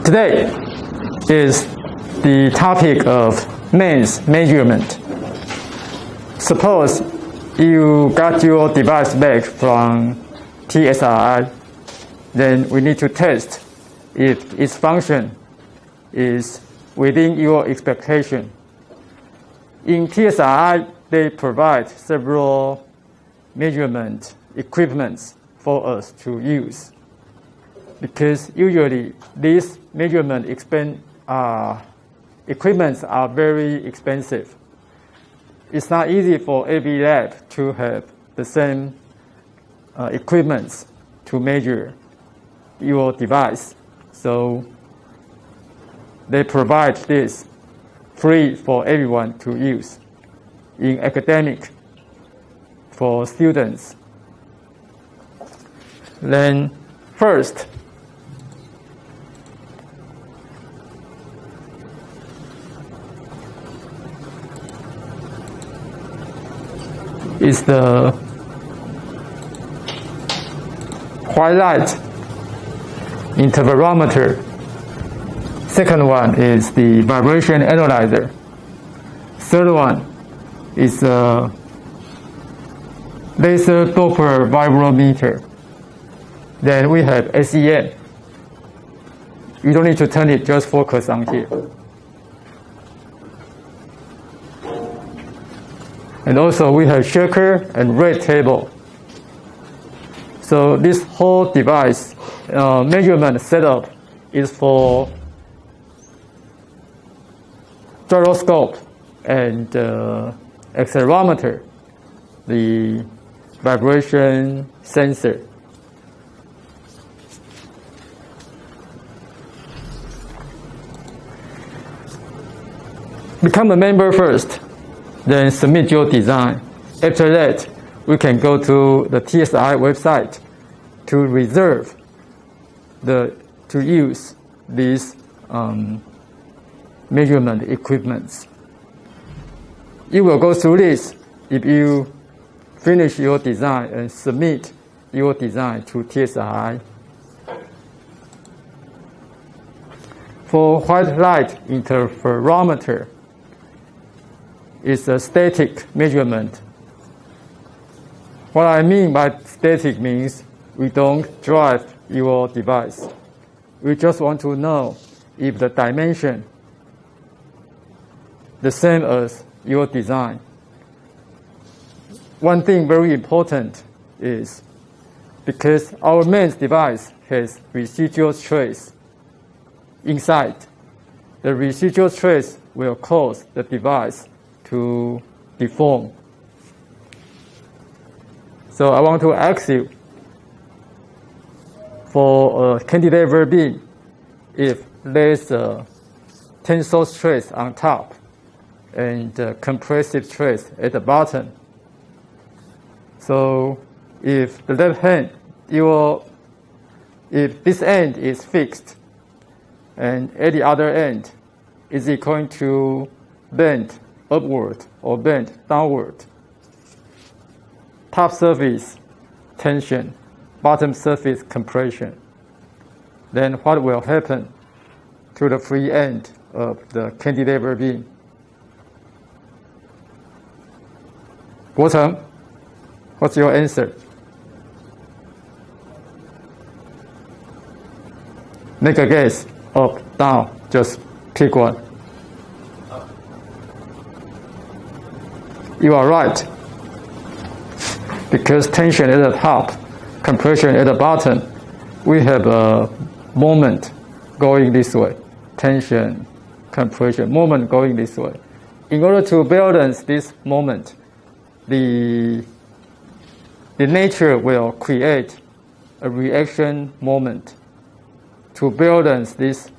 Today is the topic of mains measurement. Suppose you got your device back from TSRI, then we need to test if its function is within your expectation. In TSRI, they provide several measurement equipments for us to use, because usually these measurement equipments are very expensive. It's not easy for every lab to have the same equipments to measure your device. So they provide this free for everyone to use in academic, for students. Then first, is the white light interferometer. Second one is the vibration analyzer. Third one is a laser Doppler vibrometer. Then we have SEM. You don't need to turn it, just focus on here. And also we have shaker and rate table. So this whole device measurement setup is for gyroscope and accelerometer, the vibration sensor. Become a member first, then submit your design. After that, we can go to the TSI website to reserve to use these measurement equipments. You will go through this if you finish your design and submit your design to TSI. For white light interferometer, it's a static measurement. What I mean by static means we don't drive your device. We just want to know if the dimension the same as your design. One thing very important is because our mains device has residual trace inside, the residual trace will cause the device to deform. So I want to ask you, for a cantilever beam, if there's a tensile stress on top and compressive stress at the bottom, so if the left hand, if this end is fixed and at the other end, is it going to bend upward or bend downward? Top surface tension, bottom surface compression. Then what will happen to the free end of the cantilever beam? Bottom, what's your answer? Make a guess. Up, down, just pick one. You are right. Because tension at the top, compression at the bottom, we have a moment going this way. Tension, compression, moment going this way. In order to balance this moment, the nature will create a reaction moment to balance this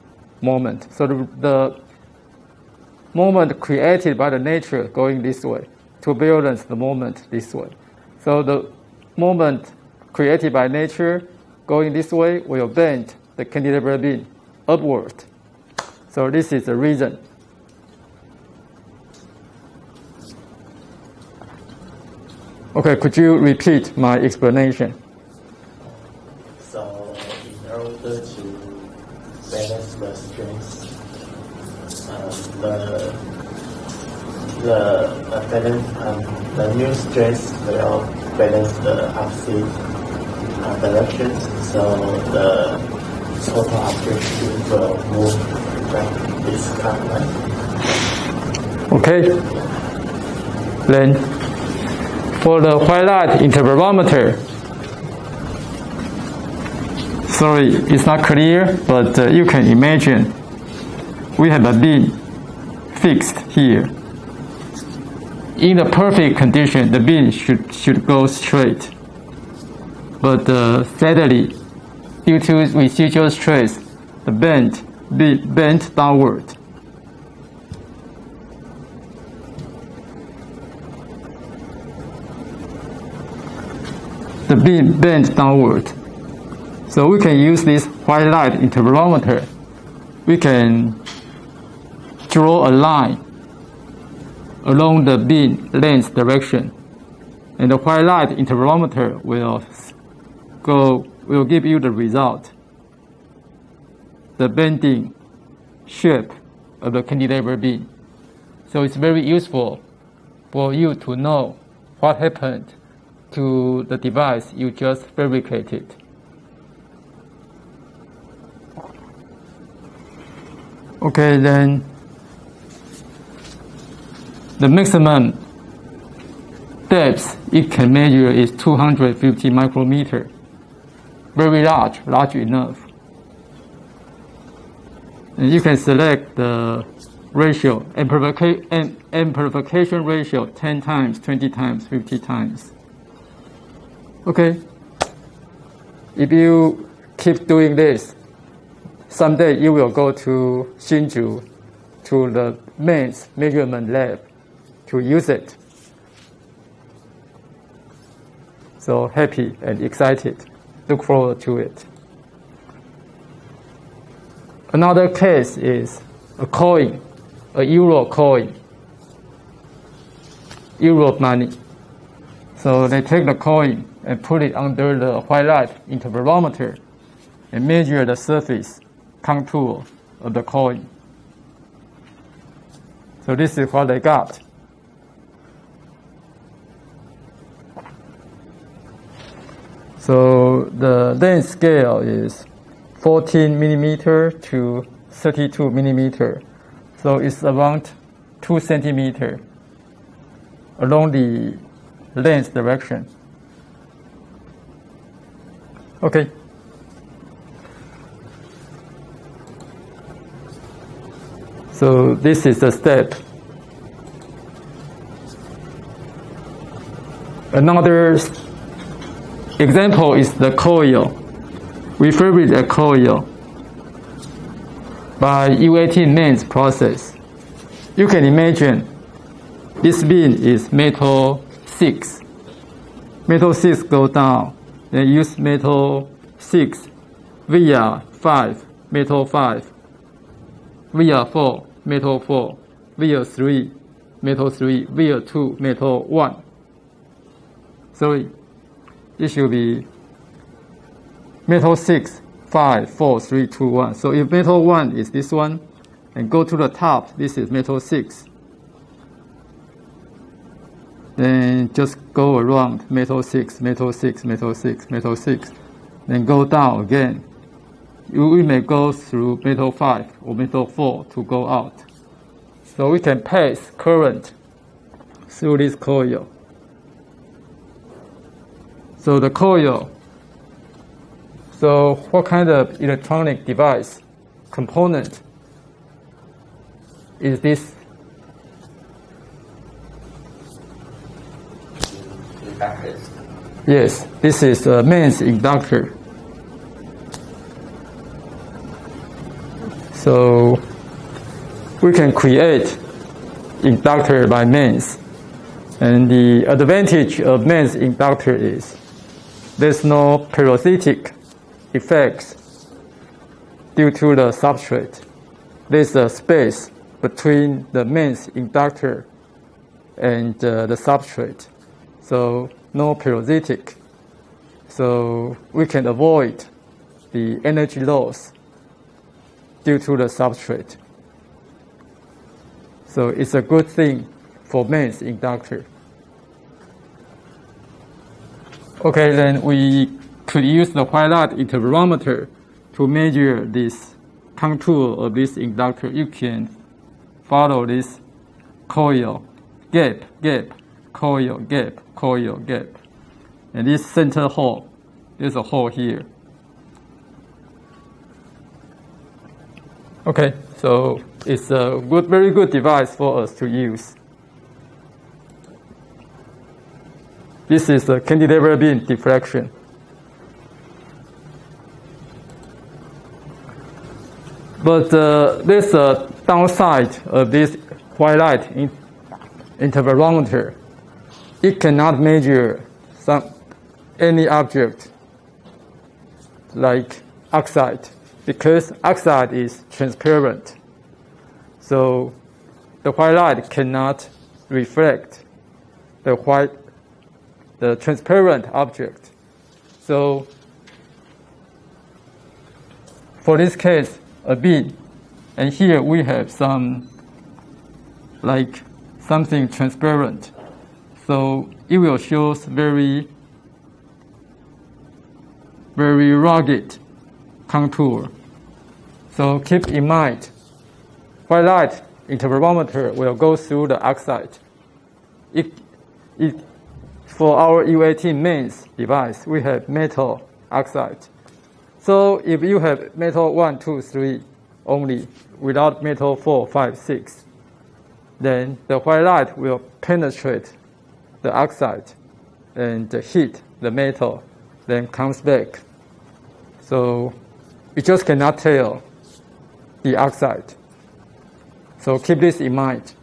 moment. So the moment created by the nature going this way to balance the moment this way. So the moment created by nature going this way will bend the cantilever beam upward. So this is the reason. Okay, could you repeat my explanation? So, in order to balance the stress, the new stress will balance the opposite directions. So the total object will move like this clockwise. Okay. Then, for the white light interferometer, sorry, it's not clear, but you can imagine we have a beam fixed here. In the perfect condition, the beam should go straight. But sadly, due to residual stress, the beam bent downward. The beam bent downward. So we can use this white light interferometer. We can draw a line along the beam length direction, and the white light interferometer will give you the result, the bending shape of the cantilever beam. So it's very useful for you to know what happened to the device you just fabricated. Okay, then the maximum depth it can measure is 250 micrometer. Very large enough. And you can select the ratio, amplification ratio 10 times, 20 times, 50 times. Okay. If you keep doing this, someday you will go to NCHU, to the MEMS measurement lab, to use it. So happy and excited. Look forward to it. Another case is a coin, a euro coin, euro money. So they take the coin and put it under the white light interferometer and measure the surface contour of the coin. So this is what they got. So the length scale is 14 millimeter to 32 millimeter. So it's around 2 centimeter along the length direction. Okay. So this is the step. Another example is the coil. We fabricate a coil by U18 MEMS process. You can imagine this beam is metal 6. Metal 6 go down, then use metal 6, via 5, metal 5, via 4, metal 4, via 3, metal 3, via 2, metal 1. Sorry, it should be metal 6, 5, 4, 3, 2, 1. So if metal 1 is this one, and go to the top, this is metal 6. Then just go around metal 6, metal 6, metal 6, metal 6. Then go down again. We may go through metal 5 or metal 4 to go out. So we can pass current through this coil. So the coil, so what kind of electronic device component is this? Inductors. Yes, this is a MEMS inductor. So we can create inductor by MEMS. And the advantage of MEMS inductor is there's no parasitic effects due to the substrate. There's a space between the MEMS inductor and the substrate. So no parasitic. So we can avoid the energy loss due to the substrate. So it's a good thing for mains inductor. Okay, then we could use the white light interferometer to measure this contour of this inductor. You can follow this coil, gap, coil, gap, coil, gap. And this center hole, there's a hole here. Okay, so it's a very good device for us to use. This is the cantilever beam deflection. But there's a downside of this white light interferometer. It cannot measure any object like oxide, because oxide is transparent. So the white light cannot reflect the transparent object. So for this case, a beam, and here we have something transparent. So it will show very rugged contour. So keep in mind, white light interferometer will go through the oxide. For our U18 mains device, we have metal oxide. So if you have metal 1, 2, 3 only, without metal 4, 5, 6, then the white light will penetrate the oxide and hit the metal, then comes back. So you just cannot tell the oxide. So keep this in mind.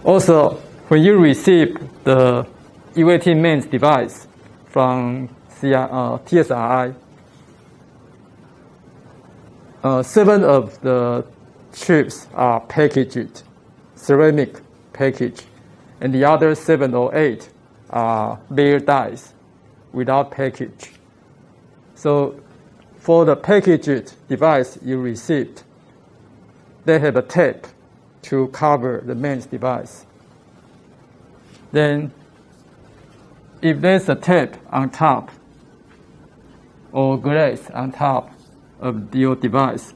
Also, when you receive the U18 mains device from TSRI, 7 of the chips are packaged, ceramic package, and the other 7 or 8 are bare dies without package. So for the packaged device you received, they have a tape to cover the mains device. Then if there's a tape on top or glass on top of your device,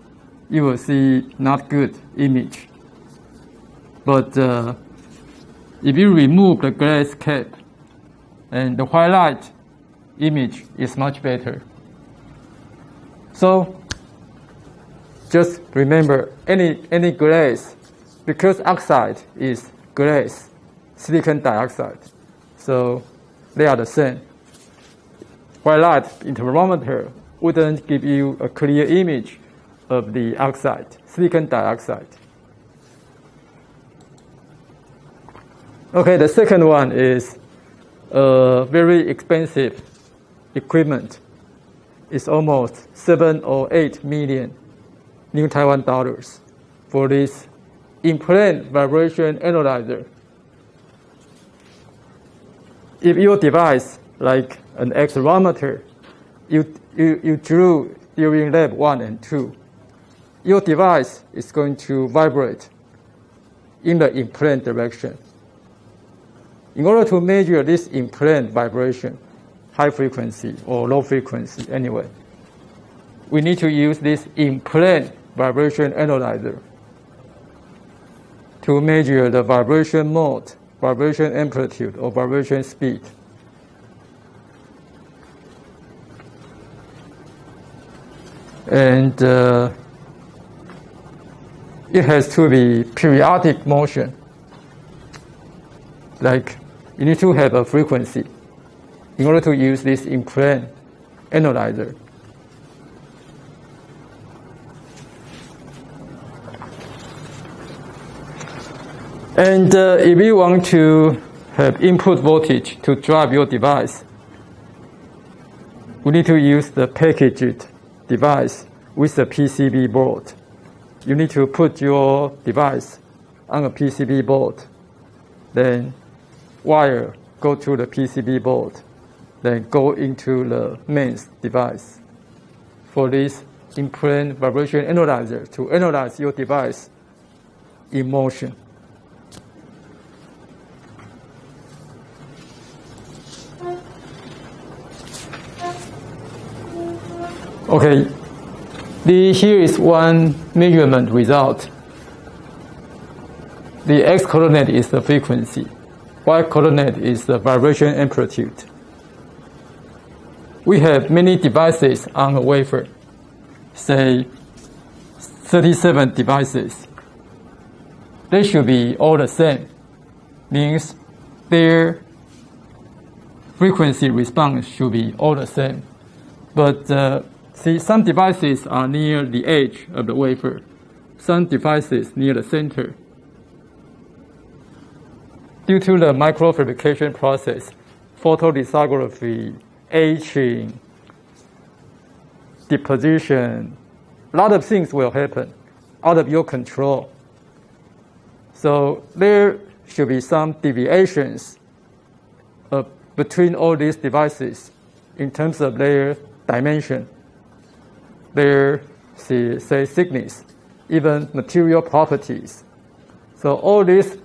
you will see not good image. But if you remove the glass cap, and the white light image is much better. So just remember, any glass, because oxide is glass, silicon dioxide, so they are the same. White light interferometer wouldn't give you a clear image of the oxide, silicon dioxide. Okay, the second one is very expensive equipment. It's almost 7 or 8 million New Taiwan dollars for this in-plane vibration analyzer. If your device, like an accelerometer, you drew during lab 1 and 2, your device is going to vibrate in the in-plane direction. In order to measure this in-plane vibration, high frequency or low frequency anyway, we need to use this in-plane vibration analyzer to measure the vibration mode, vibration amplitude, or vibration speed. And it has to be periodic motion. Like, you need to have a frequency in order to use this in-plane analyzer. And if you want to have input voltage to drive your device, we need to use the packaged device with the PCB board. You need to put your device on a PCB board. Then wire go to the PCB board, then go into the mains device. For this in-plane vibration analyzer to analyze your device in motion. Okay, here is one measurement result. The x coordinate is the frequency, y coordinate is the vibration amplitude. We have many devices on a wafer, say 37 devices. They should be all the same, means their frequency response should be all the same. But see, some devices are near the edge of the wafer, some devices near the center. Due to the microfabrication process, photolithography, etching, deposition, a lot of things will happen out of your control. So there should be some deviations between all these devices in terms of their dimension, their, say, thickness, even material properties. So all these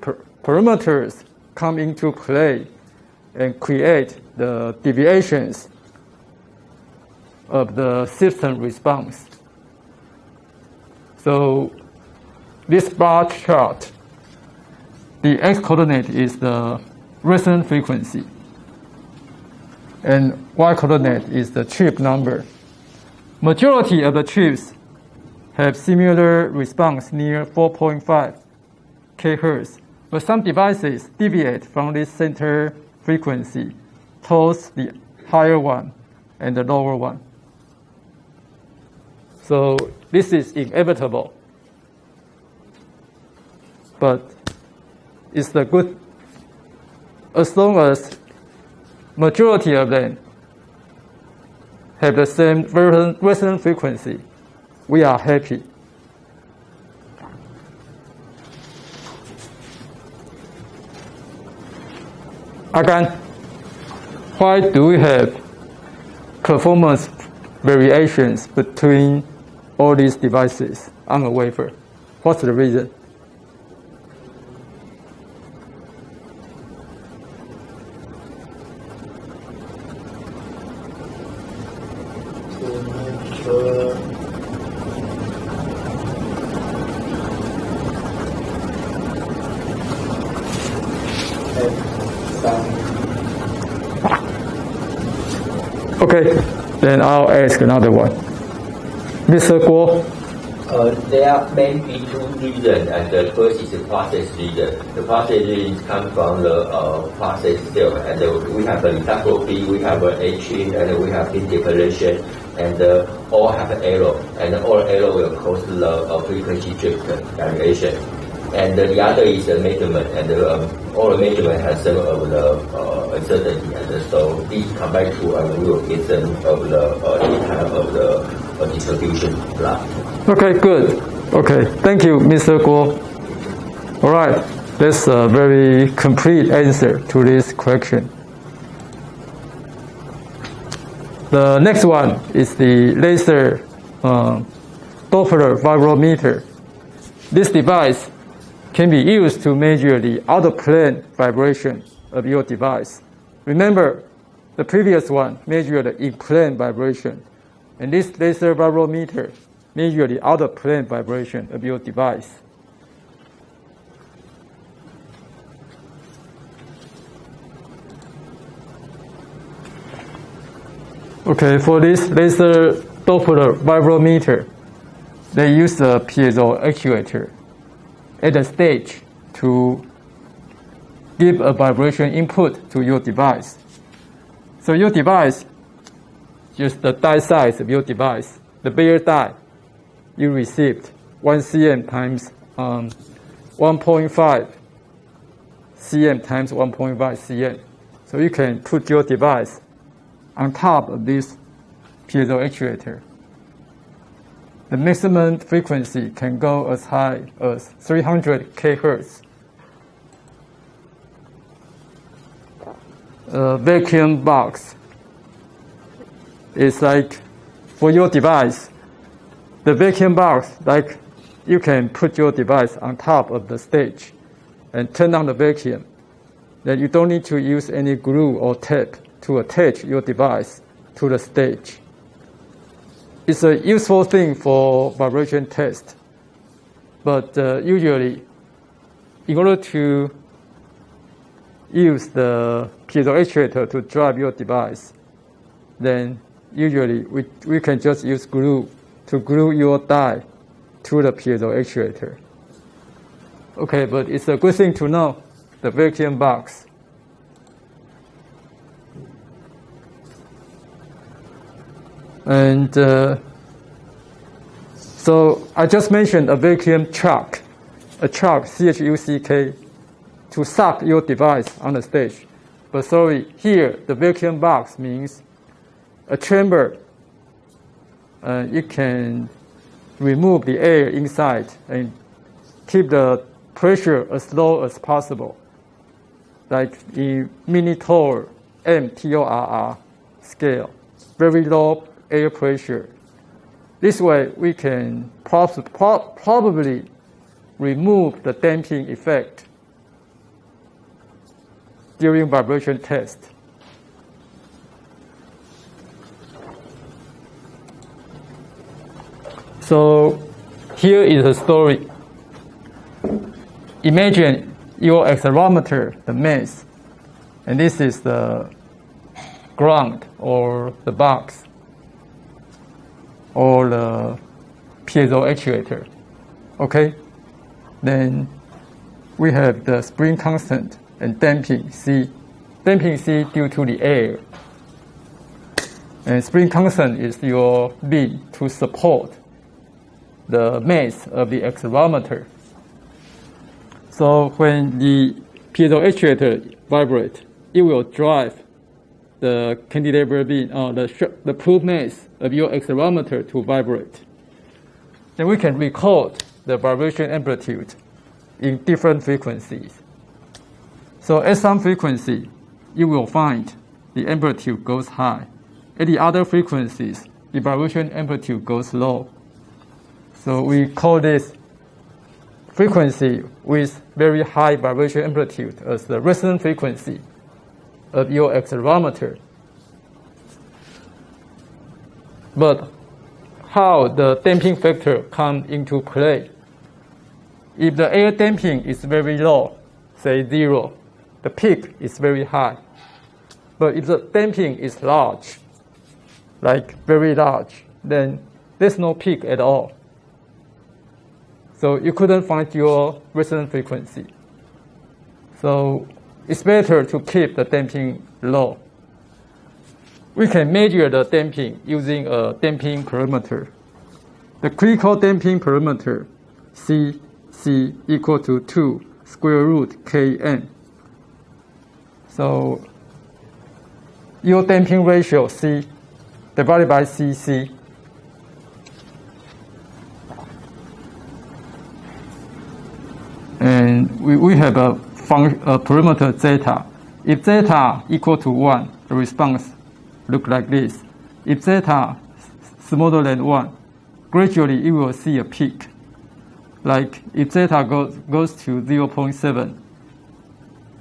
parameters come into play and create the deviations of the system response. So this bar chart, the x coordinate is the resonant frequency, and y coordinate is the chip number. Majority of the chips have similar response near 4.5 kHz, but some devices deviate from this center frequency towards the higher one and the lower one. So this is inevitable, but it's the good, as long as majority of them have the same resonant frequency, we are happy. Again, why do we have performance variations between all these devices on a wafer? What's the reason? Okay, then I'll ask another one. Mr. Guo. There may be two reasons, and the first is the process reason. The process reason comes from the process itself, and we have a lithography, we have an etching, and we have heat deposition, and all have error, and all error will cause the frequency drift variation. And the other is the measurement, and all the measurement has some of the uncertainty, and so these combine to we will get some of the kind of the distribution plot. Okay, good. Okay, thank you, Mr. Guo. All right, that's a very complete answer to this question. The next one is the laser Doppler vibrometer. This device can be used to measure the out-of-plane vibration of your device. Remember, the previous one measured the in-plane vibration, and this laser vibrometer measures the out-of-plane vibration of your device. Okay, for this laser Doppler vibrometer, they use a piezo actuator at the stage to give a vibration input to your device. So your device, just the die size of your device, the bare die, you received 1 cm times 1.5 cm times 1.5 cm. So you can put your device on top of this piezo actuator. the maximum frequency can go as high as 300 kHz. A vacuum box is like for your device. The vacuum box, like you can put your device on top of the stage and turn on the vacuum. Then you don't need to use any glue or tape to attach your device to the stage. It's a useful thing for vibration test, but usually, in order to use the piezo actuator to drive your device, then usually we can just use glue to glue your die to the piezo actuator. Okay, but it's a good thing to know, the vacuum box. And so I just mentioned a vacuum chuck, CHUCK, to suck your device on the stage. But sorry, here the vacuum box means a chamber. You can remove the air inside and keep the pressure as low as possible, like in minitor MTORR scale, very low air pressure. This way we can probably remove the damping effect during vibration test. So here is a story. Imagine your accelerometer, the mass, and this is the ground or the box or the piezo actuator. Okay? Then we have the spring constant and damping C. Damping C due to the air. And spring constant is your beam to support the mass of the accelerometer. So when the piezo actuator vibrates, it will drive the cantilever beam, the proof mass of your accelerometer to vibrate. Then we can record the vibration amplitude in different frequencies. So at some frequency, you will find the amplitude goes high. At the other frequencies, the vibration amplitude goes low. So we call this frequency with very high vibration amplitude as the resonant frequency of your accelerometer. But how the damping factor comes into play? If the air damping is very low, say 0, the peak is very high. But if the damping is large, like very large, then there's no peak at all. So you couldn't find your resonant frequency. So it's better to keep the damping low. We can measure the damping using a damping parameter. The critical damping parameter, CC, equal to 2 square root Kn. So your damping ratio, C, divided by Cc. And we have a parameter zeta. If zeta equal to 1, the response look like this. If zeta smaller than 1, gradually you will see a peak. Like if zeta goes to 0.7,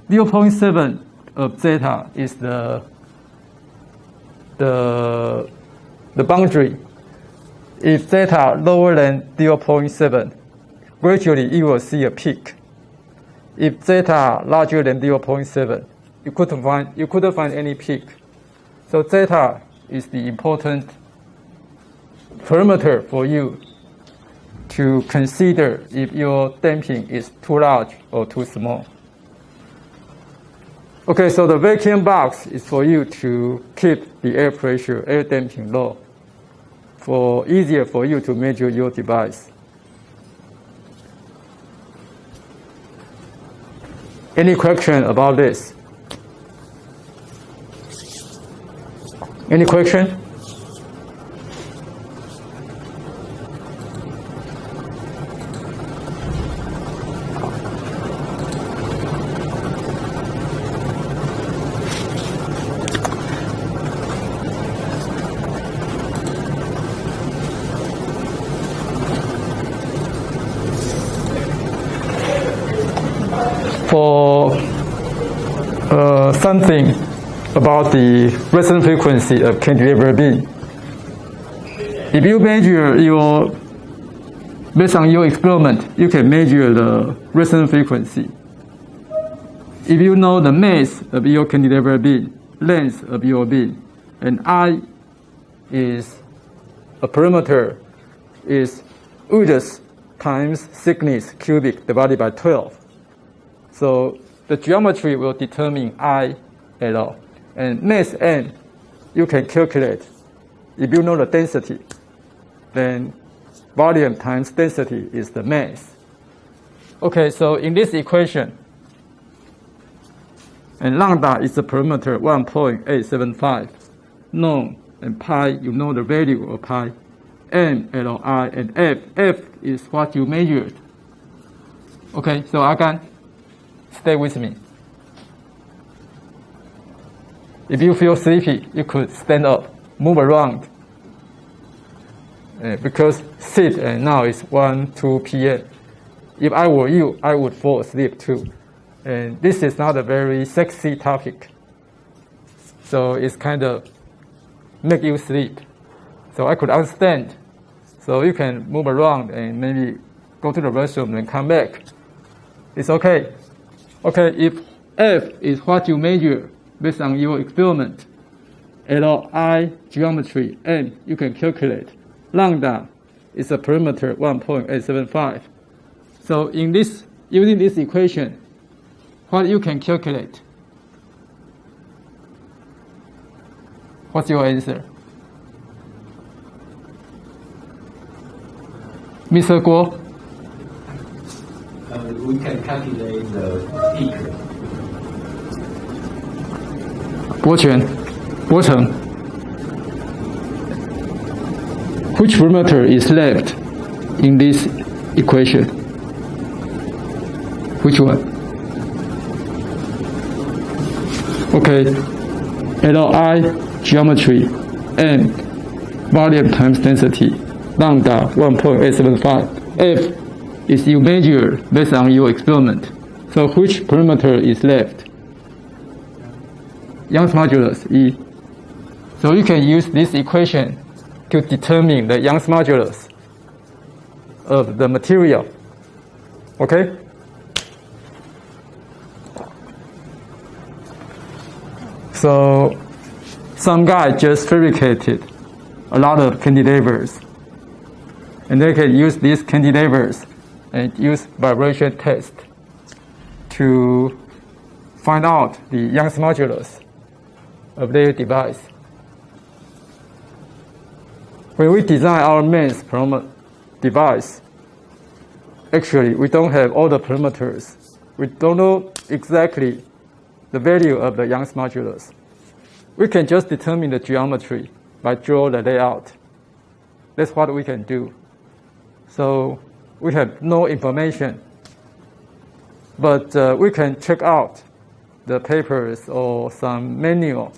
0.7 of zeta is the boundary. If zeta lower than 0.7, gradually you will see a peak. If zeta larger than 0.7, you couldn't find any peak. So zeta is the important parameter for you to consider if your damping is too large or too small. Okay, so the vacuum box is for you to keep the air pressure, air damping low, easier for you to measure your device. Any question about this? Any question? or something about the resonant frequency of cantilever beam. If you measure based on your experiment, you can measure the resonant frequency. If you know the mass of your cantilever beam, length of your beam, and I is a perimeter, is width times thickness cubic divided by 12. So the geometry will determine I at all. And mass n, you can calculate. If you know the density, then volume times density is the mass. Okay, so in this equation, and lambda is the perimeter 1.875 known, and pi, you know the value of pi, n, L, I, and f is what you measured. Okay, so Agan, stay with me. If you feel sleepy, you could stand up, move around. Because sit and now it's 1-2 p.m. If I were you, I would fall asleep too. And this is not a very sexy topic. So it's kind of make you sleep. So I could understand. So you can move around and maybe go to the restroom and come back. It's okay. Okay, if f is what you measure based on your experiment, L, I, geometry, n, you can calculate. Lambda is a perimeter 1.875. So in this, using this equation, what you can calculate? What's your answer? Mr. Guo? We can calculate the peak. Bo Cheng. Which perimeter is left in this equation? Which one? Okay, Li, geometry, n, volume times density, lambda 1.875. F is you measure based on your experiment. So which perimeter is left? Young's modulus, E. So you can use this equation to determine the Young's modulus of the material. Okay? So some guy just fabricated a lot of cantilevers. And they can use these cantilevers and use vibration test to find out the Young's modulus of their device. When we design our mains device, actually we don't have all the parameters. We don't know exactly the value of the Young's modulus. We can just determine the geometry by drawing the layout. That's what we can do. So we have no information, but we can check out the papers or some manual.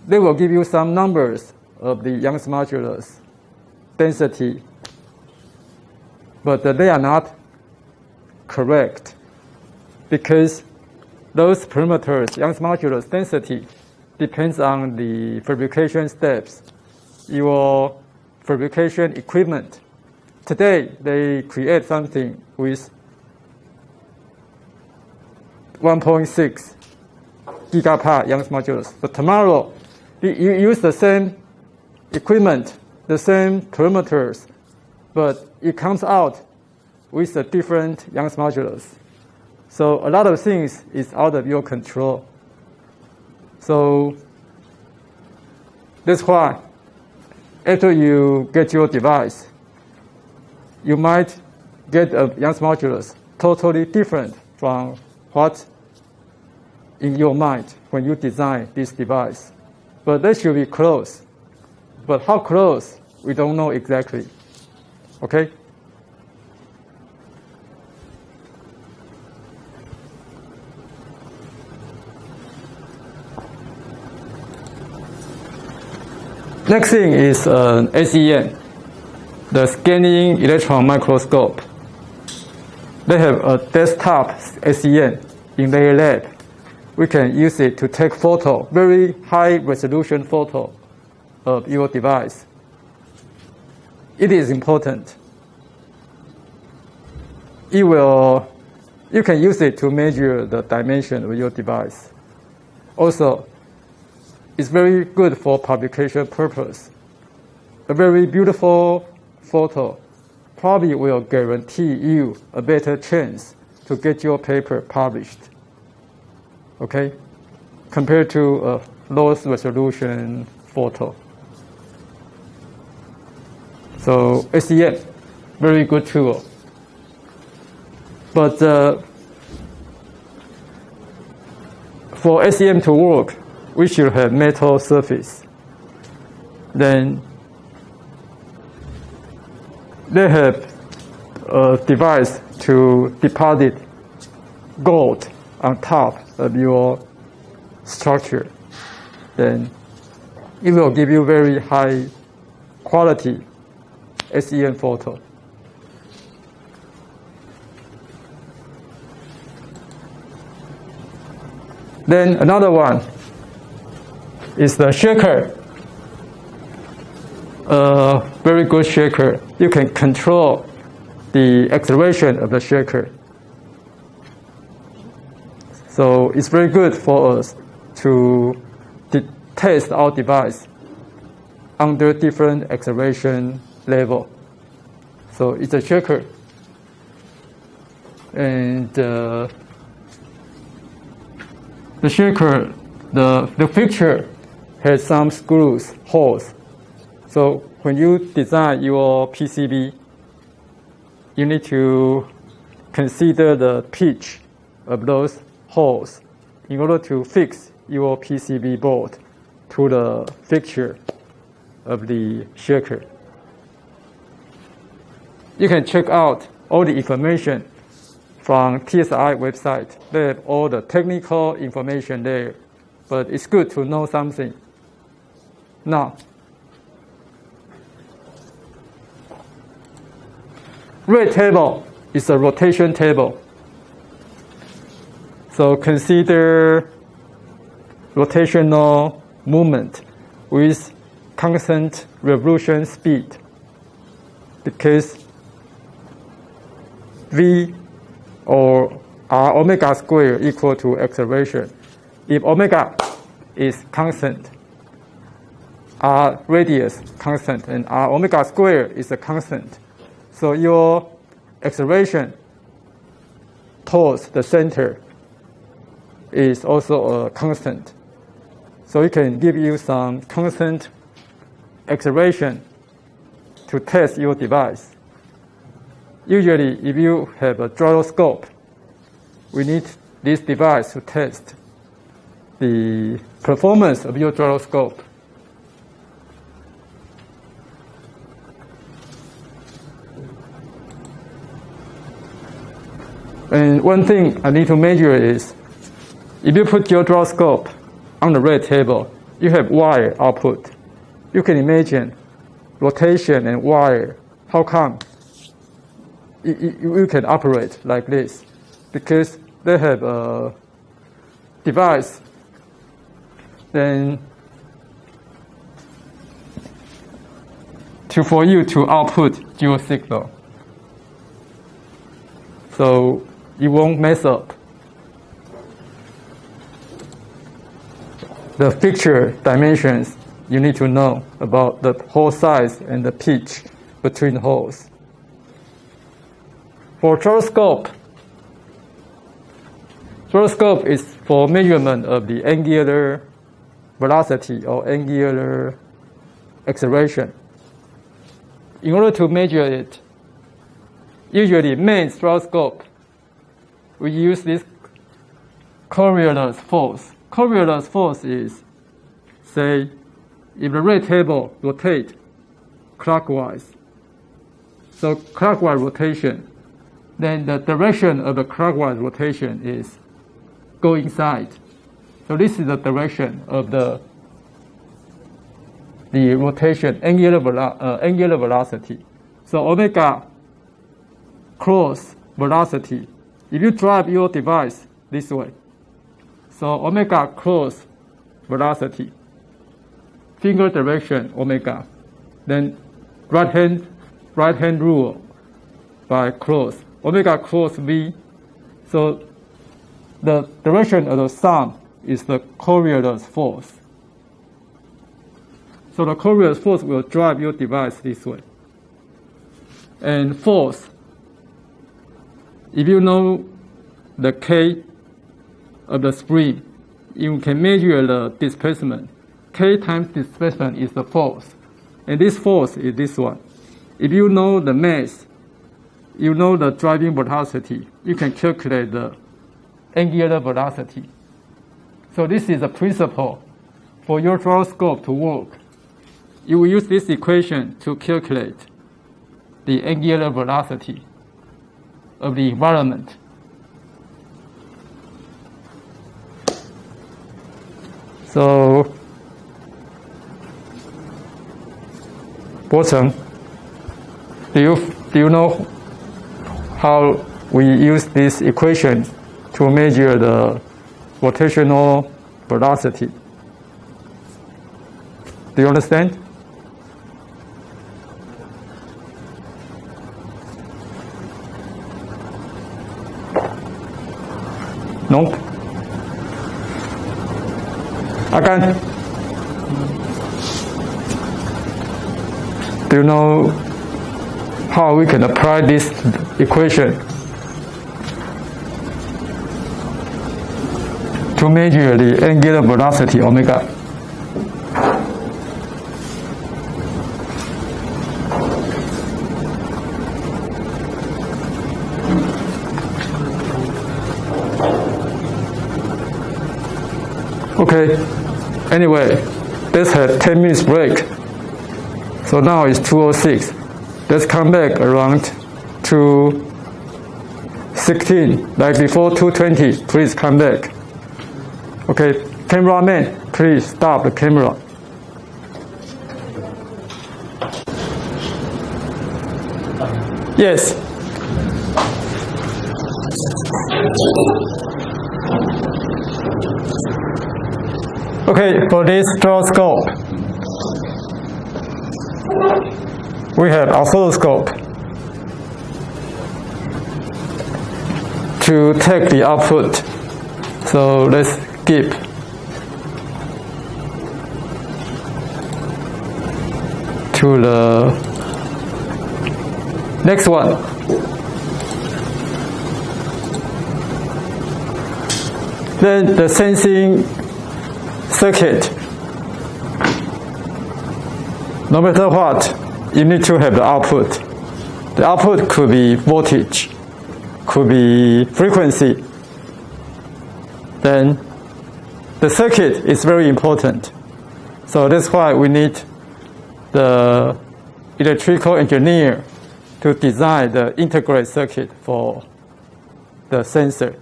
They will give you some numbers of the Young's modulus density, but they are not correct because those parameters, Young's modulus density, depends on the fabrication steps, your fabrication equipment. Today, they create something with 1.6 gigapart Young's modulus. But tomorrow, you use the same equipment, the same parameters, but it comes out with a different Young's modulus. So a lot of things is out of your control. So that's why after you get your device, you might get a Young's modulus totally different from what in your mind when you design this device. But they should be close. But how close, we don't know exactly. Okay? Next thing is SEM, the scanning electron microscope. They have a desktop SEM in their lab, we can use it to take photo, very high resolution photo of your device. It is important. You can use it to measure the dimension of your device. Also, it's very good for publication purpose. A very beautiful photo probably will guarantee you a better chance to get your paper published, okay, compared to a lowest resolution photo. So SEM, very good tool. But for SEM to work, we should have metal surface. Then they have a device to deposit gold on top of your structure. Then it will give you very high quality SEM photo. Then another one is the shaker. A very good shaker. You can control the acceleration of the shaker. So it's very good for us to test our device under different acceleration level. So it's a shaker. And the shaker, the fixture has some screws, holes. So when you design your PCB, you need to consider the pitch of those holes in order to fix your PCB board to the fixture of the shaker. You can check out all the information from TSI website. They have all the technical information there, but it's good to know something. Now, rate table is a rotation table. So consider rotational movement with constant revolution speed, because V or R omega square equal to acceleration. If omega is constant, R radius constant, and R omega square is a constant, so your acceleration towards the center is also a constant. So it can give you some constant acceleration to test your device. Usually, if you have a gyroscope, we need this device to test the performance of your gyroscope. And one thing I need to measure is, if you put your gyroscope on the rate table, you have wire output. You can imagine rotation and wire. How come you can operate like this? Because they have a device, then for you to output your signal. So you won't mess up. The fixture dimensions, you need to know about the hole size and the pitch between holes. For gyroscope is for measurement of the angular velocity or angular acceleration. In order to measure it, usually main gyroscope, we use this Coriolis force. Coriolis force is, say, if the rate table rotate clockwise, so clockwise rotation, then the direction of the clockwise rotation is go inside. So this is the direction of the rotation, angular velocity. So omega cross velocity. If you drive your device this way. So omega cross velocity, finger direction omega, then right hand rule by cross, omega cross V. So the direction of the sum is the Coriolis force. So the Coriolis force will drive your device this way. And force, if you know the K of the spring, you can measure the displacement. K times displacement is the force. And this force is this one. If you know the mass, you know the driving velocity, you can calculate the angular velocity. So this is a principle for your gyroscope to work. You will use this equation to calculate the angular velocity of the environment. So, Bo-Cheng, do you know how we use this equation to measure the rotational velocity? Do you understand? No? Again, do you know how we can apply this equation to measure the angular velocity omega? Okay, anyway, let's have 10 minutes break. So now it's 2:06. Let's come back around 2:16, like before 2:20. Please come back. Okay, cameraman, please stop the camera. Yes. Okay, for this gyroscope, we have oscilloscope to take the output. So let's skip. To the next one. Then the sensing circuit. No matter what, you need to have the output. The output could be voltage, could be frequency. Then the circuit is very important. So that's why we need the electrical engineer to design the integrated circuit for the sensor.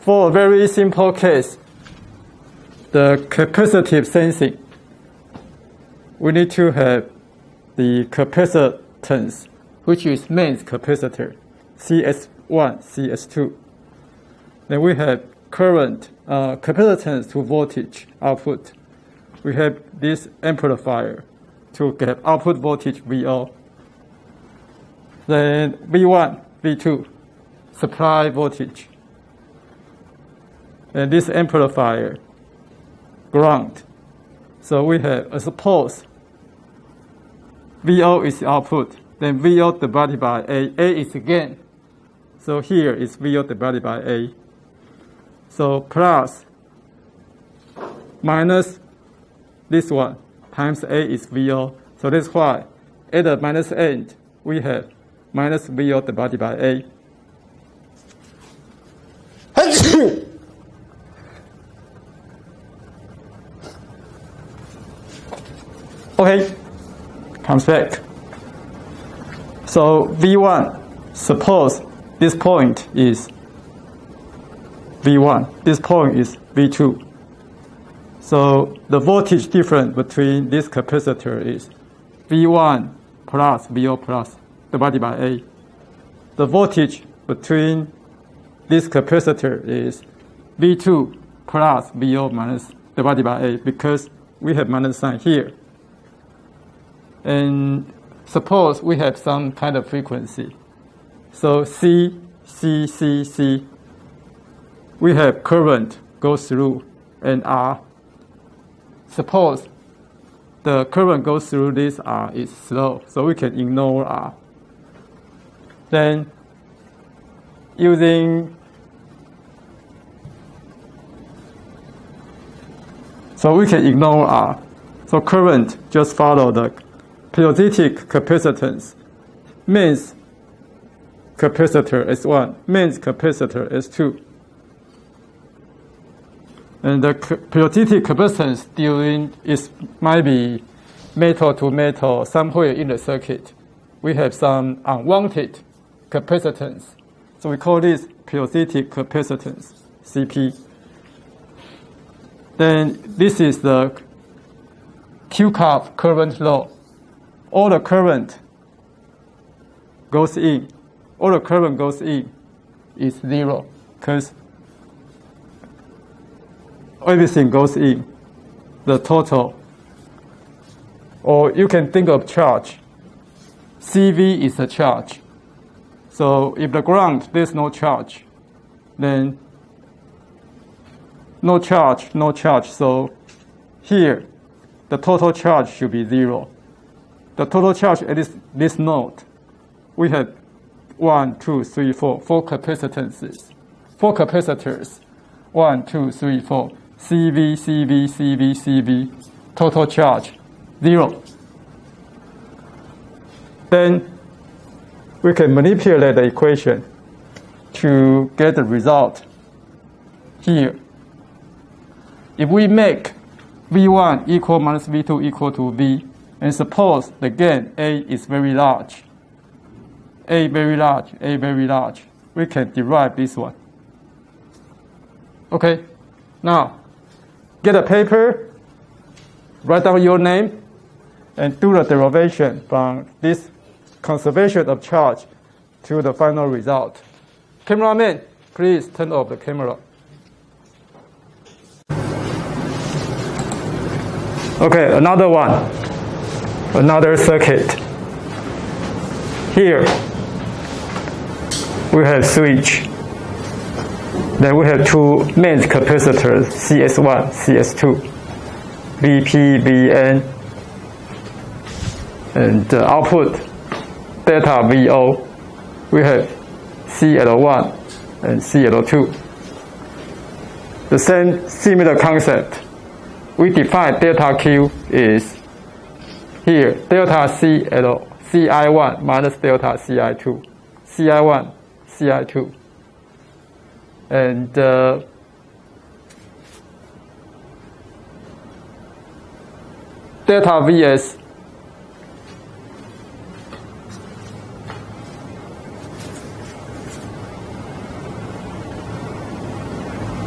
For a very simple case, the capacitive sensing, we need to have the capacitance, which is mains capacitor, CS1, CS2. Then we have current, capacitance to voltage output. We have this amplifier to get output voltage VO. Then V1, V2, supply voltage. And this amplifier, ground. So we have, suppose VO is output, then VO divided by A is gain. So here is VO divided by A. So plus minus this one times A is VO. So that's why at the minus end, we have minus VO divided by A. Okay, comes back. So V1, suppose this point is V1, this point is V2. So the voltage difference between this capacitor is V1 plus VO plus divided by A. The voltage between this capacitor is V2 plus VO minus divided by A because we have minus sign here. And suppose we have some kind of frequency. So C, C, C, C, we have current goes through and R. Suppose the current goes through this R is slow, so we can ignore R. Then so we can ignore R. So current just follow the periodic capacitance, means capacitor S1, means capacitor S2. And the periodic capacitance might be metal to metal somewhere in the circuit. We have some unwanted capacitance. So we call this periodic capacitance, CP. Then this is the Kirchhoff current law. All the current goes in. All the current goes in is zero because everything goes in, the total. Or you can think of charge. CV is a charge. So if the ground, there's no charge, then no charge, no charge. So here, the total charge should be zero. The total charge at this node, we have 4 capacitances. 4 capacitors. 1, 2, 3, 4. CV, CV, CV, CV. Total charge, 0. Then we can manipulate the equation to get the result here. If we make V1 equal minus V2 equal to V, and suppose the gain A is very large, A very large, A very large, we can derive this one. Okay, now get a paper, write down your name, and do the derivation from this conservation of charge to the final result. Cameraman, please turn off the camera. Okay, another one, another circuit. Here, we have switch. Then we have two main capacitors, CS1, CS2, VP, VN, and the output delta VO. We have CL1 and CL2. The same similar concept. We define delta Q is here, delta CI1 minus delta CI2, CI1, CI2. And delta VS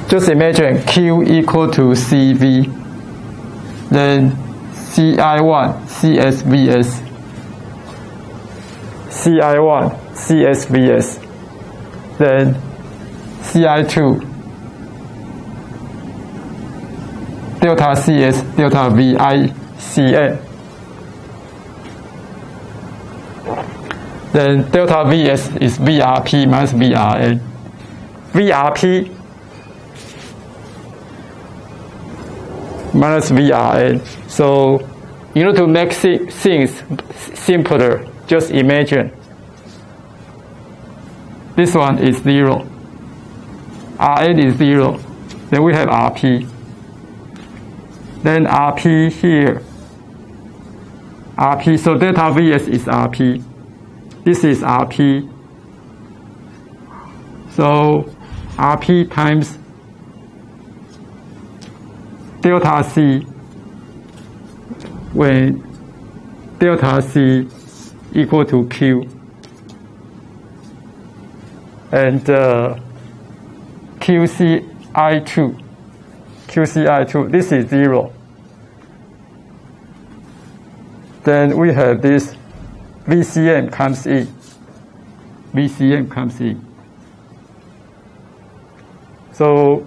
just imagine Q equal to CV, then CI1 CSVS, CI1 CSVS, then CI2 delta CS delta VICN, then delta VS is VRP minus VRN. VRP minus VRN. So in order to make things simpler, just imagine this one is 0. Rn is 0. Then we have Rp. Then Rp here. Rp, so delta Vs is Rp. This is Rp. So Rp times delta C, when delta C equal to Q. And QCI2, this is 0. Then we have this VCM comes in. VCM comes in. So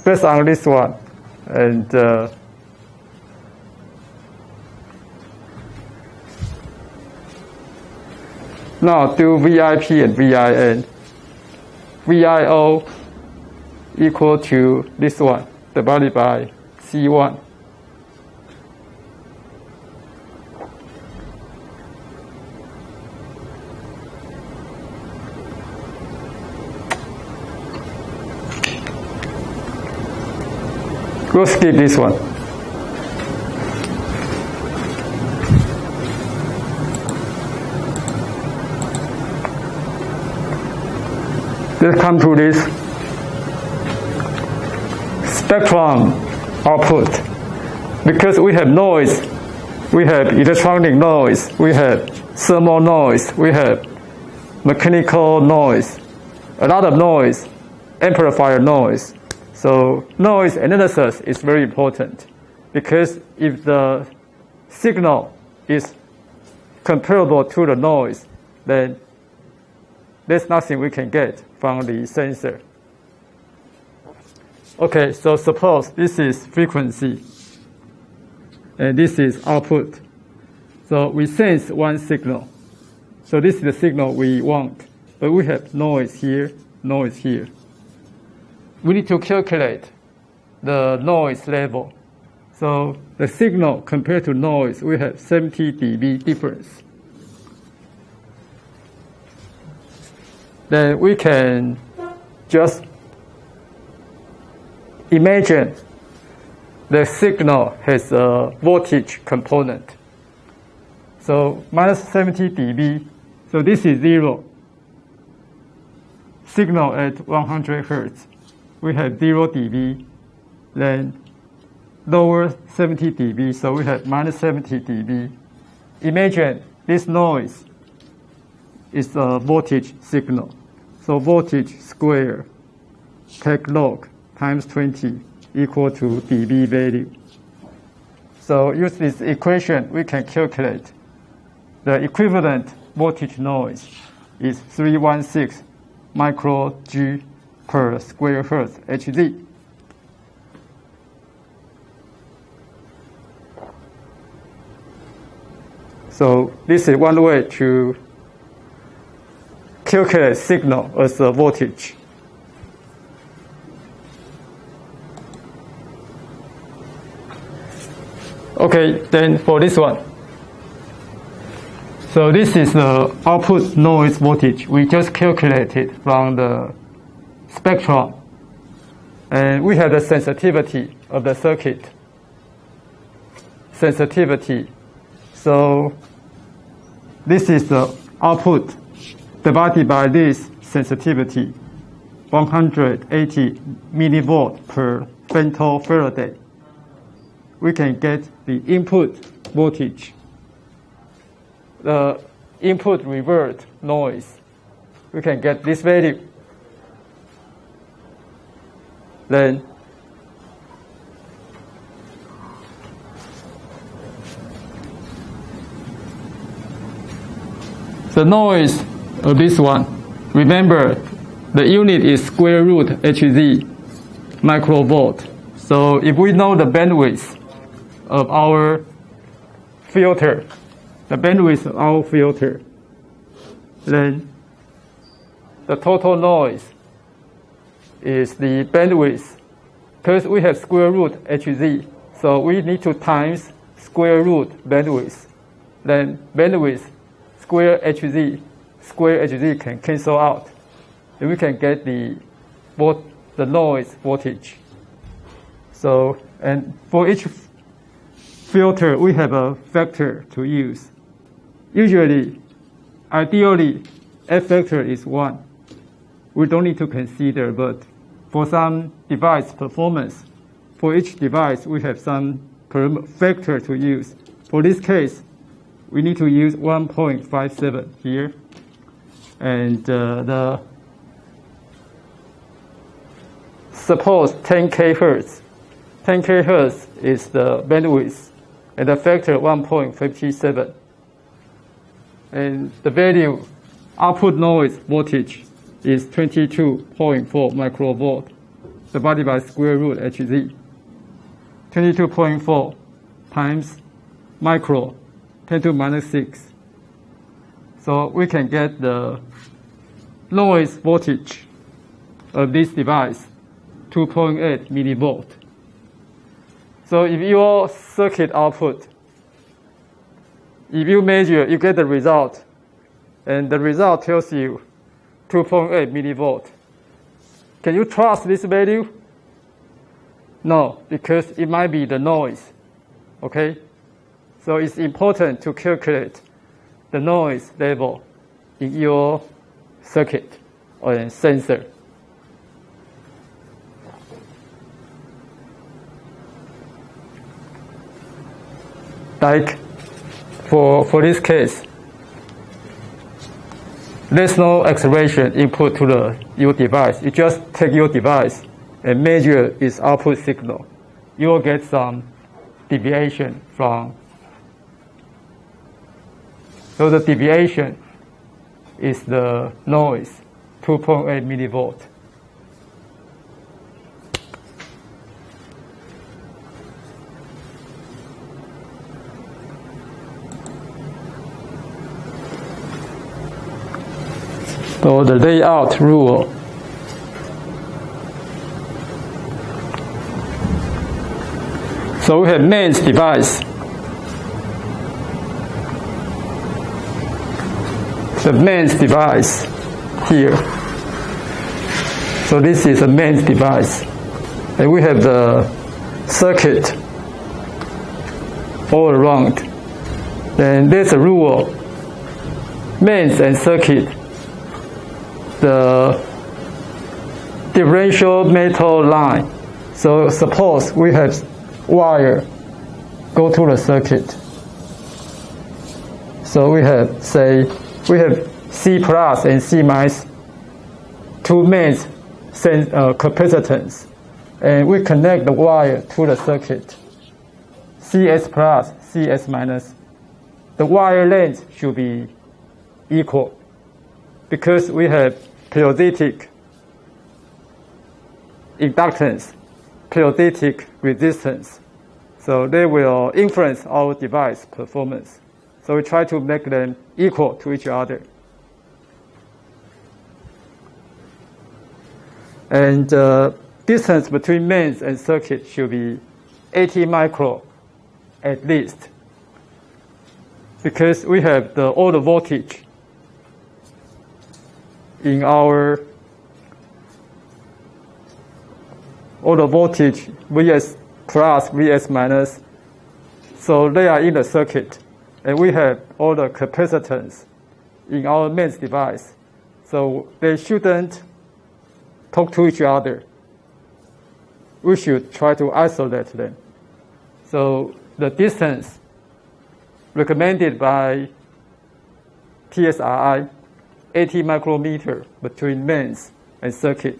based on this one, and now do VIP and VIN. VIO equal to this one divided by C1. We'll skip this one. Let's come to this spectrum output. Because we have noise, we have electronic noise, we have thermal noise, we have mechanical noise, a lot of noise, amplifier noise. So noise analysis is very important, because if the signal is comparable to the noise, then there's nothing we can get from the sensor. Okay, so suppose this is frequency, and this is output. So we sense one signal. So this is the signal we want, but we have noise here, noise here. We need to calculate the noise level. So the signal compared to noise, we have 70 dB difference. Then we can just imagine the signal has a voltage component. So minus 70 dB, so this is 0. Signal at 100 Hertz. We have 0 dB, then lower 70 dB, so we have minus 70 dB. Imagine this noise is a voltage signal. So voltage square, take log times 20 equal to dB value. So use this equation, we can calculate the equivalent voltage noise is 316 micro G per square hertz Hz. So this is one way to calculate signal as a voltage. Okay, then for this one. So this is the output noise voltage we just calculated from the spectrum. And we have the sensitivity of the circuit. Sensitivity. So this is the output divided by this sensitivity, 180 millivolt per femtofaraday. We can get the input voltage. The input revert noise. We can get this value. Then the noise of this one, remember the unit is square root Hz microvolt. So if we know the bandwidth of our filter, the bandwidth of our filter, then the total noise is the bandwidth. Because we have square root Hz, so we need to times square root bandwidth. Then bandwidth square Hz can cancel out. And we can get the noise voltage. So, and for each filter, we have a factor to use. Usually, ideally, F factor is 1. We don't need to consider, but for some device performance, for each device, we have some factor to use. For this case, we need to use 1.57 here. And suppose 10K Hertz. 10K Hertz is the bandwidth, and the factor 1.57. And the value, output noise voltage, is 22.4 microvolt divided by square root Hz. 22.4 times micro, 10 to minus 6. So we can get the noise voltage of this device, 2.8 millivolt. So if your circuit output, if you measure, you get the result, and the result tells you 2.8 millivolt. Can you trust this value? No, because it might be the noise, okay? So it's important to calculate the noise level in your circuit or sensor. Like for this case, there's no acceleration input to your device. You just take your device and measure its output signal. You will get some deviation from. So the deviation is the noise, 2.8 millivolt. So the layout rule. So we have mains device. The mains device here. So this is a mains device. And we have the circuit all around. Then there's a rule. Mains and circuit. The differential metal line. So suppose we have wire go to the circuit. So we have, say, we have C plus and C minus, two mains capacitance, and we connect the wire to the circuit. CS plus, CS minus. The wire length should be equal because we have periodic inductance, periodic resistance. So they will influence our device performance. So we try to make them equal to each other. And the distance between mains and circuit should be 80 micro at least, because we have all the voltage in our all the voltage Vs plus, Vs minus. So they are in the circuit, and we have all the capacitance in our mains device. So they shouldn't talk to each other. We should try to isolate them. So the distance recommended by TSRI, 80 micrometer between mains and circuit.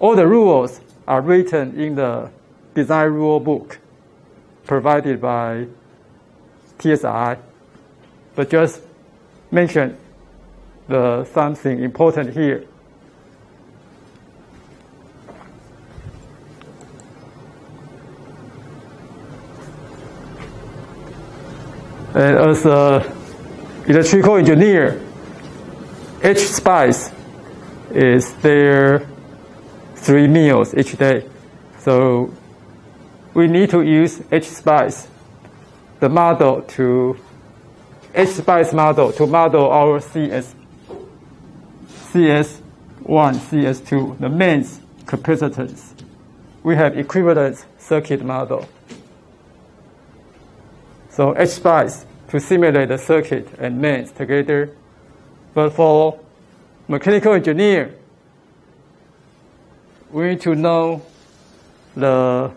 All the rules are written in the design rule book provided by TSRI, but just mention something important here. And as an electrical engineer, each spice is their 3 meals each day. So we need to use each spice, the model to each spice model to model our CS1, CS2, the mains capacitance. We have equivalent circuit model. So each spice to simulate the circuit and mains together. But for mechanical engineer, we need to know the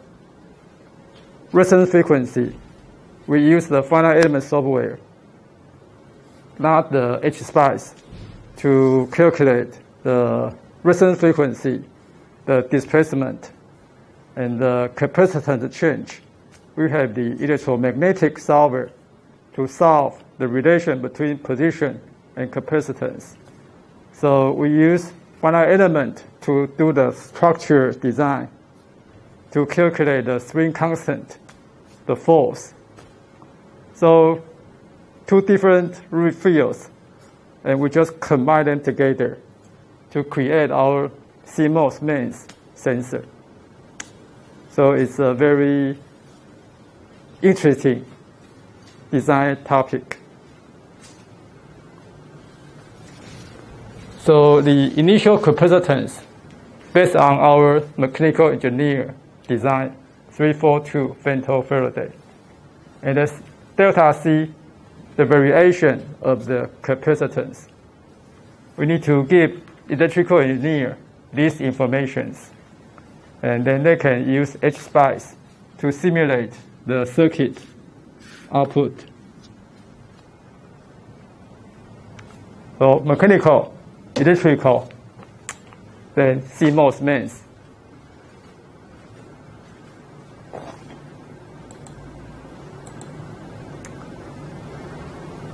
resonance frequency. We use the finite element software, not the HSpice, to calculate the resonance frequency, the displacement, and the capacitance change. We have the electromagnetic solver to solve the relation between position and capacitance. So we use finite element to do the structure design, to calculate the swing constant, the force. So 2 different fields, and we just combine them together to create our CMOS MEMS sensor. So it's a very interesting design topic. So the initial capacitance based on our mechanical engineer design 342 femtofaraday. And that's delta C, the variation of the capacitance. We need to give electrical engineer these informations. And then they can use HSPICE to simulate the circuit output. So mechanical, electrical, then CMOS MEMS.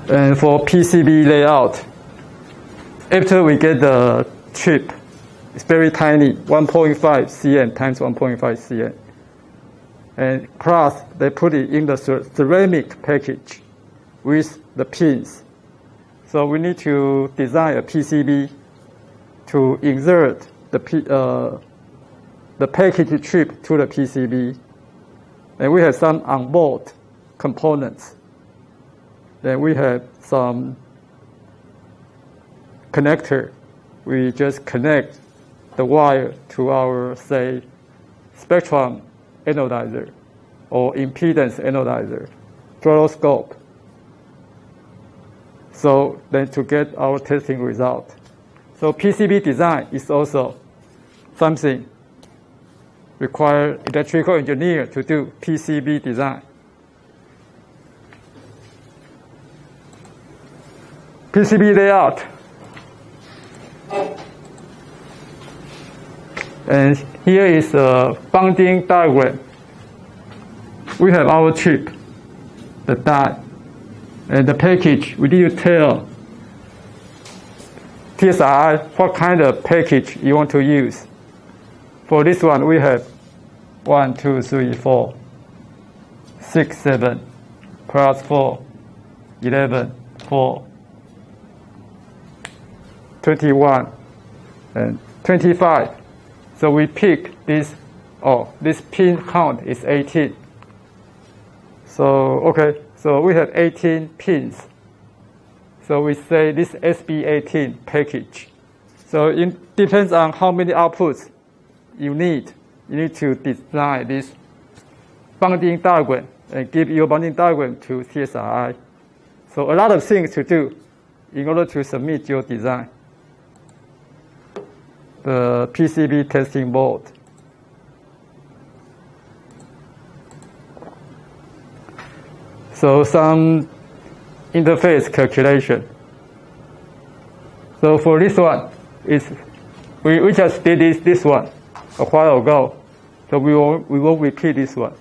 And for PCB layout, after we get the chip, it's very tiny, 1.5 cm times 1.5 cm. And plus, they put it in the ceramic package with the pins. So we need to design a PCB to insert the package chip to the PCB. And we have some onboard components. Then we have some connector. We just connect the wire to our, say, spectrum analyzer or impedance analyzer, fluoroscope. So then to get our testing result. So PCB design is also something require electrical engineer to do PCB design. PCB layout. And here is a bonding diagram. We have our chip, the die, and the package. We need to tell TSI what kind of package you want to use. For this one, we have 1, 2, 3, 4, 6, 7, plus 4, 11, 4, 21, and 25. So we pick this, this pin count is 18. So, okay, so we have 18 pins. So we say this SB18 package. So it depends on how many outputs you need. You need to design this bonding diagram and give your bonding diagram to TSI. So a lot of things to do in order to submit your design. The PCB testing board. So some interface calculation. So for this one, we just did this one a while ago. So we won't repeat this one.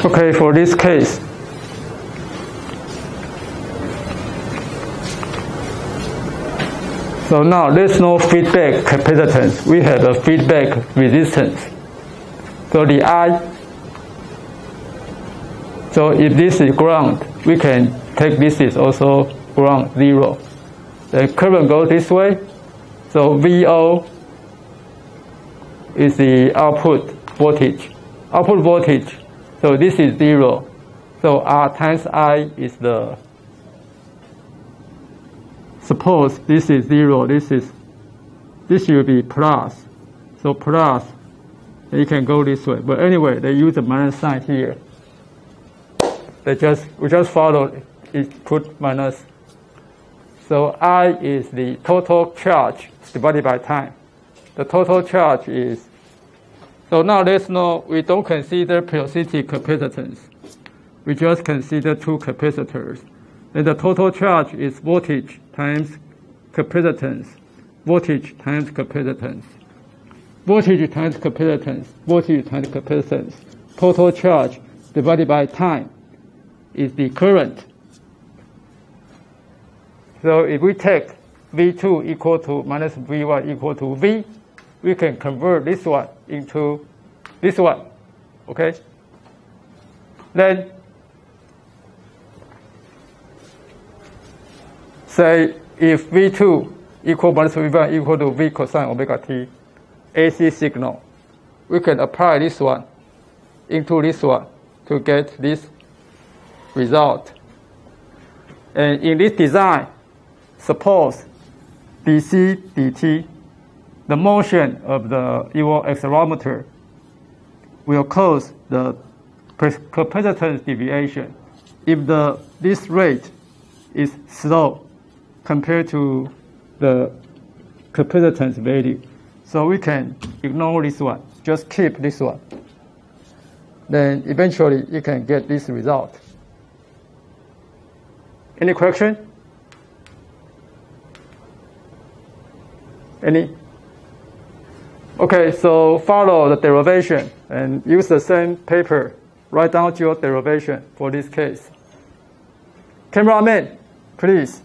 Okay, for this case, so now there's no feedback capacitance. We have a feedback resistance. So the I, so if this is ground, we can take this is also ground 0. The current goes this way. So VO is the output voltage. Output voltage. So this is 0. So R times I is the, suppose this is 0, this should be plus. So plus, you can go this way. But anyway, they use a minus sign here. We just follow it, put minus. So I is the total charge divided by time. The total charge is, so now we don't consider parasitic capacitance. We just consider 2 capacitors. And the total charge is voltage times capacitance. Voltage times capacitance. voltage times capacitance, voltage times capacitance. Total charge divided by time is the current. So if we take V2 equal to minus V1 equal to V, we can convert this one into this one, okay? Then, say if V2 equal minus V1 equal to V cosine omega t, AC signal, we can apply this one into this one to get this result. And in this design, suppose dc dt, the motion of the EO accelerometer will cause the capacitance deviation if this rate is slow compared to the capacitance value. So we can ignore this one, just keep this one. Then eventually you can get this result. Any question? Any? Okay, so follow the derivation and use the same paper. Write down your derivation for this case. Cameraman, please.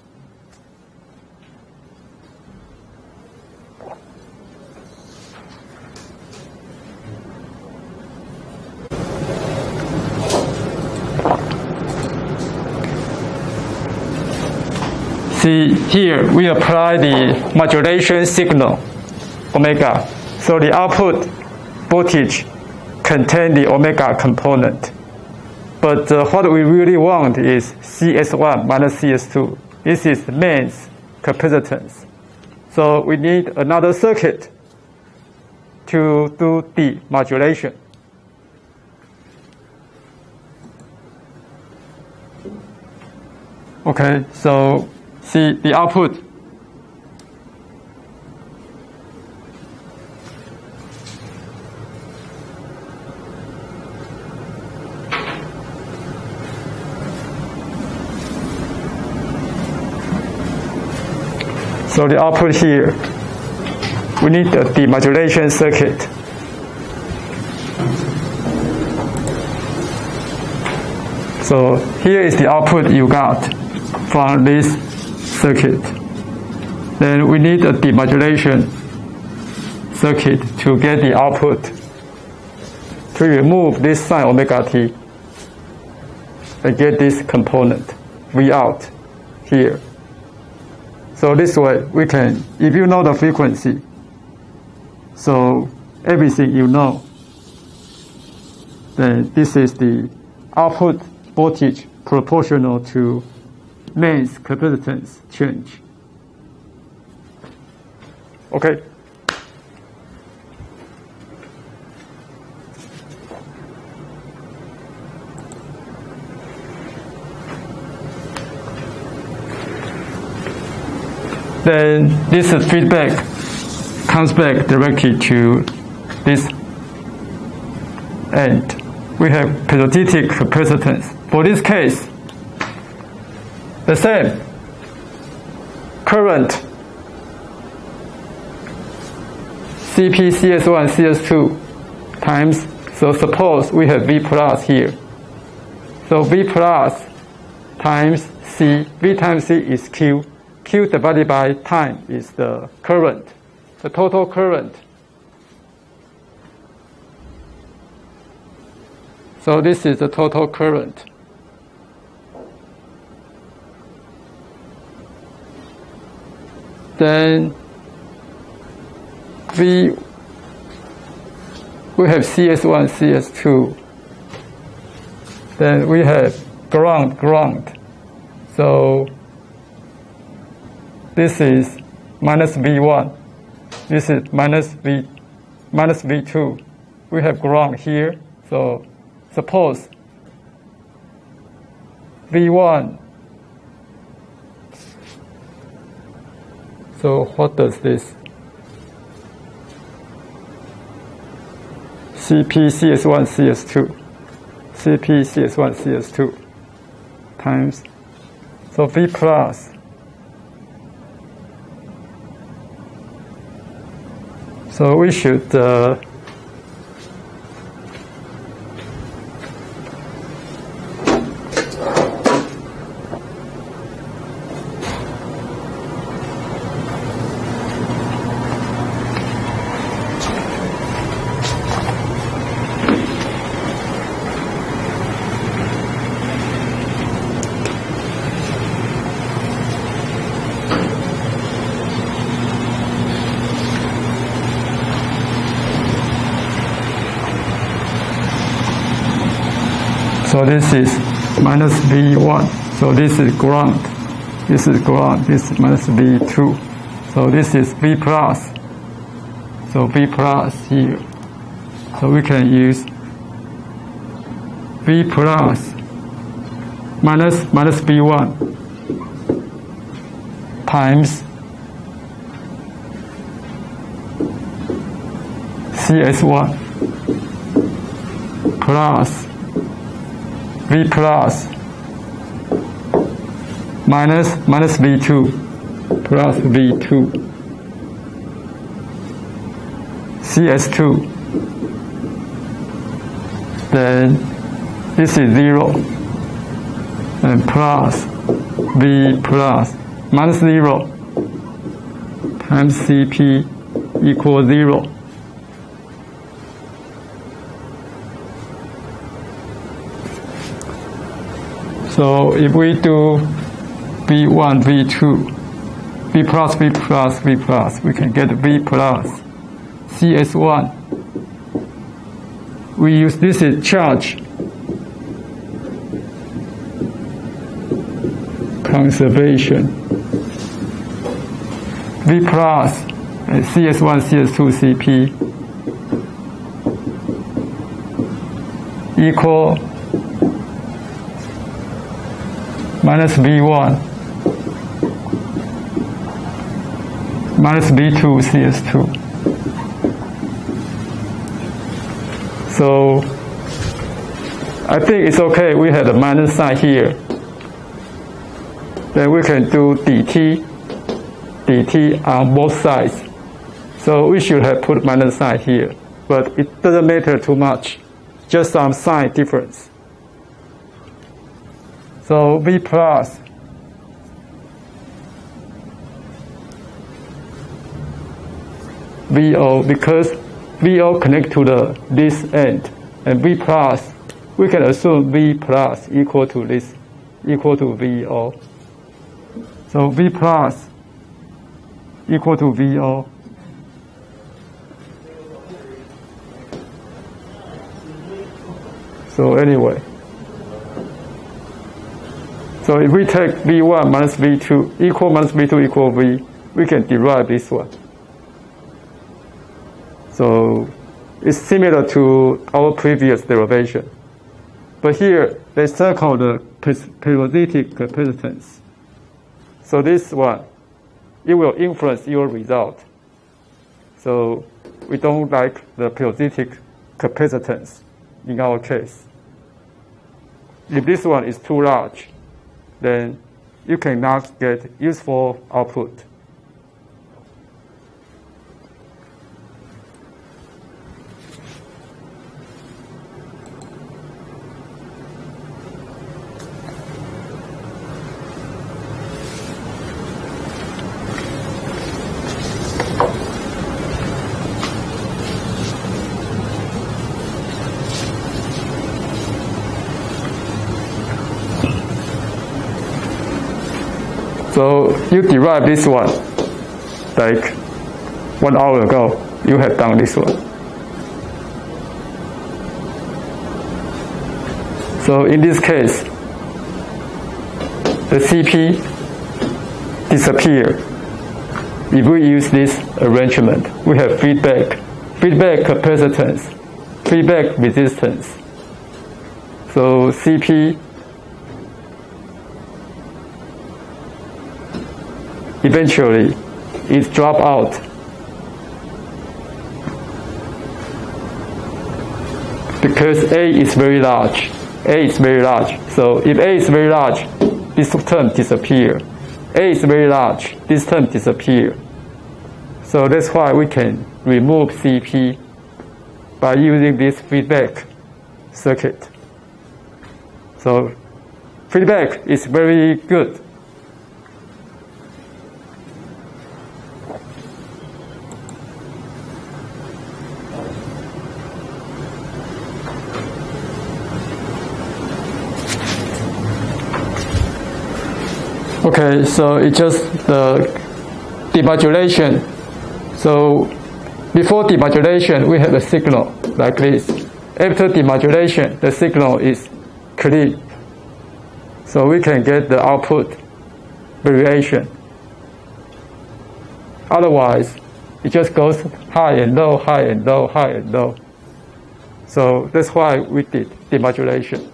See, here we apply the modulation signal, omega. So the output voltage contains the omega component. But what we really want is CS1 minus CS2. This is the mains capacitance. So we need another circuit to do the modulation. Okay, so see the output. So the output here, we need the demodulation circuit. So here is the output you got from this circuit. Then we need a demodulation circuit to get the output. To remove this sine omega t and get this component V out here. So this way we can, if you know the frequency, so everything you know, then this is the output voltage proportional to mains capacitance change. Okay. Then this feedback comes back directly to this end. We have periodic capacitance. For this case, the same current Cp CS1 CS2 times, so suppose we have V plus here. So V plus times C, V times C is Q. Q divided by time is the current, the total current. So this is the total current. Then we have CS1, CS2. Then we have ground. So this is minus V1. This is minus V2. We have ground here. So suppose V1. So what does this? Cp CS1 CS2. Cp CS1 CS2 times. So V plus So we should so this is minus V1. So this is ground. This is ground. This is minus V2. So this is V plus. So V plus here. So we can use V plus minus V1 times CS1 plus V plus minus V2 plus V2 CS2. Then this is 0 and plus V plus minus 0 times CP equals 0. So if we do V1, V2, V plus, V plus, V plus, we can get V plus CS1. We use this is charge conservation. V plus CS1, CS2, CP equal minus V1 minus V2 CS2. So I think it's okay. We had a minus sign here. Then we can do dt on both sides. So we should have put minus sign here, but it doesn't matter too much. Just some sign difference. So V plus VO, because VO connect to this end, and V plus, we can assume V plus equal to this, equal to VO. So V plus equal to VO. So anyway, so if we take V1 minus V2 equal minus V2 equal V, we can derive this one. So it's similar to our previous derivation. But here, they circle the periodic capacitance. So this one, it will influence your result. So we don't like the periodic capacitance in our case. If this one is too large, then you cannot get useful output. So you derive this one, like 1 hour ago, you have done this one. So in this case, the CP disappear. If we use this arrangement, we have feedback capacitance, feedback resistance. So CP eventually it drop out. Because A is very large. A is very large. So if A is very large, this term disappear. A is very large, this term disappear. So that's why we can remove CP by using this feedback circuit. So feedback is very good. Okay, so it's just the demodulation. So before demodulation, we have a signal like this. After demodulation, the signal is clean. So we can get the output variation. Otherwise, it just goes high and low, high and low, high and low. So that's why we did demodulation.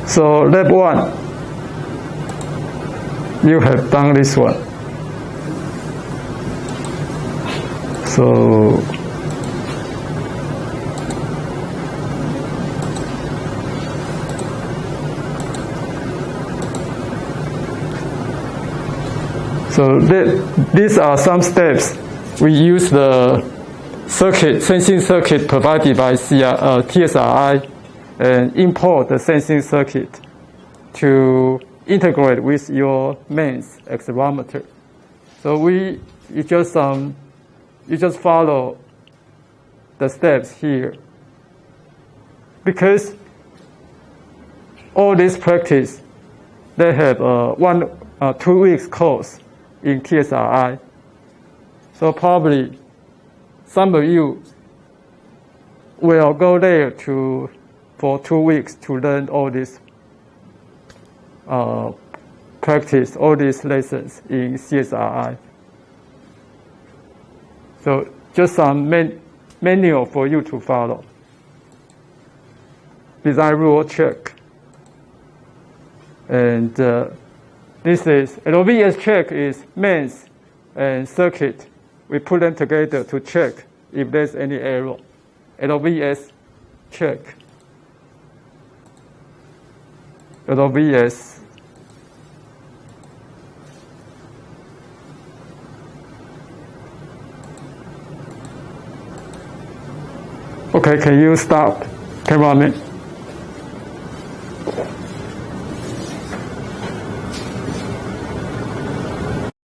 So lab 1, you have done this one. So these are some steps. We use the circuit, sensing circuit provided by TSRI, and import the sensing circuit to integrate with your mains accelerometer. So you just follow the steps here. Because all this practice, they have 2 weeks course in TSRI. So probably some of you will go there for 2 weeks to learn all this practice, all these lessons in CSRI. So just some manual for you to follow. Design rule check. And this is LVS check is mains and circuit. We put them together to check if there's any error. LVS check. LVS. Okay, can you stop, cameraman?